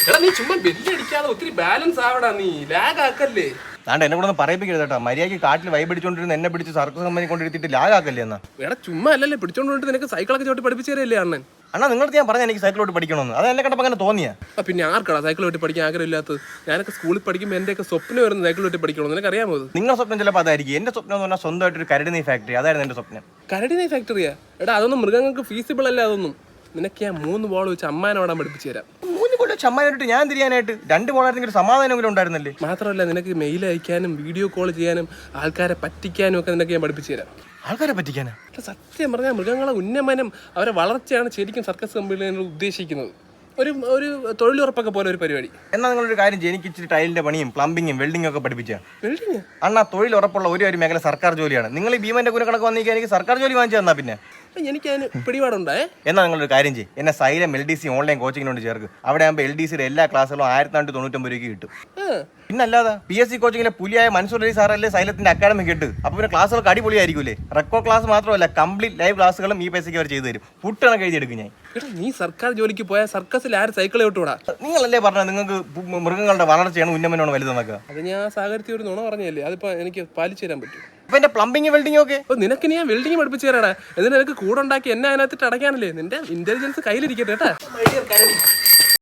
എടാ നീ ചുമ്മാ ബെല്ലടിക്കാതെ ഒത്തിരി ബാലൻസ് ആവടാ, നീ ലാഗ് ആക്കല്ലേ. താണ്ട് എന്നെ കൂടെ ഒന്ന് പറയിപ്പിക്കരുത് കേട്ടോ. മര്യാദയ്ക്ക് കാട്ടിൽ വൈബടിച്ചോണ്ടിരുന്ന എന്നെ പിടിച്ച് സർക്കസ് കമ്പനി കൊണ്ടിരുത്തിട്ട് ലാഗ് ആക്കല്ലേ എന്നാ. എടാ ചുമ്മാ അല്ലല്ലേ പിടിച്ചോണ്ട് നിനക്ക് സൈക്കിളൊക്കെ ചോട്ടി പഠിപ്പിച്ചു തരല്ലേ അണ്ണൻ. അണ്ണാ നിങ്ങൾക്ക് ഞാൻ പറഞ്ഞ എനിക്ക് സൈക്കിളോട്ട് പഠിക്കണമെന്ന്, അത് എന്നെ കണ്ടപ്പോൾ അങ്ങനെ തോന്നിയാ. പിന്നെ ആർക്കടാ സൈക്കിൾ വെട്ടി പഠിക്കാൻ ആഗ്രഹമില്ലാത്തത്? ഞാനൊക്കെ സ്കൂളിൽ പഠിക്കുമ്പോൾ എന്റെയൊക്കെ സ്വപ്നം വരുന്നത് സൈക്കിൾ വെട്ടി പഠിക്കണം. നിനക്ക് അറിയാമോ? നിങ്ങളുടെ സ്വപ്നം ചിലപ്പോൾ അതായിരിക്കും. എന്റെ സ്വപ്നം എന്ന് പറഞ്ഞാൽ സ്വന്തമായിട്ടൊരു കരടി നെയ് ഫാക്ടറി, അതായിരുന്നു എന്റെ സ്വപ്നം. കരടി നെയ് ഫാക്ടറിയാ? എടാ അതൊന്നും മൃഗങ്ങൾക്ക് ഫീസിബിൾ അല്ല. അതൊന്നും നിനക്ക് ഞാൻ 3 ബോൾ വെച്ച് അമ്മാനോടാൻ പഠിപ്പിച്ചു തരാം. 3 ബോൾ വെച്ച് അമ്മാനായിട്ട് ഞാൻ തിരിയാനായിട്ട് 2 ബോളായിരുന്നെങ്കിൽ ഒരു സമാധാനമെങ്കിലും ഉണ്ടായിരുന്നല്ലേ. മാത്രമല്ല നിനക്ക് മെയിൽ അയക്കാനും വീഡിയോ കോൾ ചെയ്യാനും ആൾക്കാരെ പറ്റിക്കാനും ഒക്കെ നിനക്ക് ഞാൻ പഠിപ്പിച്ചു തരാം. ആൾക്കാരെ പറ്റിക്കാനാ? സത്യം പറഞ്ഞാൽ മൃഗങ്ങളെ ഉന്നമനം, അവരെ വളർച്ചയാണ് ശരിക്കും സർക്കസ് കമ്പനികൾ ഉദ്ദേശിക്കുന്നത്. ഒരു തൊഴിലുറപ്പൊക്കെ പോലെ ഒരു പരിപാടി. എന്നാൽ നിങ്ങളൊരു കാര്യം ചെയ്യും, എനിക്ക് ഇച്ചിരി ടൈലിന്റെ പണിയും പ്ലംബിങ്ങും വെൽഡിങ്ങും ഒക്കെ പഠിപ്പിച്ചാൽ. വെൽഡിങ്? അണ്ണാ തൊഴിലുറപ്പുള്ള ഒരു മേഖല സർക്കാർ ജോലിയാണ്. നിങ്ങൾ ഈ ഭീമന്റെ കുനക്കണക്ക് വന്നിരിക്കാൻ എനിക്ക് സർക്കാർ ജോലി വാങ്ങിച്ചു തന്നാ പിന്നെ എനിക്ക് അതിന് പിടിപാടുണ്ടേ. എന്നാൽ നിങ്ങളൊരു കാര്യം ചെയ്യും, എന്നെ സൈലം LDC ഓൺലൈൻ കോച്ചിങ്ങിനോട് ചേർക്ക്. അവിടെ ആകുമ്പോൾ LDCയുടെ എല്ലാ ക്ലാസ്സുകളും 1499 രൂപയ്ക്ക് കിട്ടും. പിന്നല്ലാതെ PSC കോച്ചിങ്ങിലെ പുലിയായ മൻസൂർ അലി സാറല്ലേ സൈലത്തിന്റെ അക്കാഡമി കിട്ടും. അപ്പൊ പിന്നെ ക്ലാസ്സുകൾക്ക് അടിപൊളിയായിരിക്കൂലേ. റെക്കോർഡ് ക്ലാസ് മാത്രമല്ല, കംപ്ലീറ്റ് ലൈവ് ക്ലാസ്സുകളും ഈ പൈസയ്ക്ക് അവർ ചെയ്തു തരും. പുട്ടണക്ക് എഴുതിയെടുക്കും ഞാൻ. നീ സർക്കാർ ജോലിക്ക് പോയാൽ സർക്കസിൽ ആര് സൈക്കിൾ വിട്ടുകൂടാ? നിങ്ങളല്ലേ പറഞ്ഞത് നിങ്ങൾക്ക് മൃഗങ്ങളുടെ വളർച്ചയാണ് ഉന്നമനമാണ് വലുതെന്നൊക്കെ. അത് ഞാൻ സാഗരത്തിൽ ഒരു നുണ പറഞ്ഞല്ലേ, അതിപ്പോ എനിക്ക് പാലിച്ചു തരാൻ പറ്റും. അപ്പൊ എന്റെ പ്ലംബിങ് വെൽഡിംഗ് ഒക്കെ നിനക്ക് ഞാൻ വെൽഡിങ് പഠിപ്പിച്ചു തരാടാ. എന്നിട്ട് നിനക്ക് കൂടെ ഉണ്ടാക്കി എന്നെ അതിനകത്തിട്ട് അടയ്ക്കാനല്ലേ. നിന്റെ ഇന്റലിജൻസ് കയ്യിലിരിക്കട്ടെ കേട്ടാ.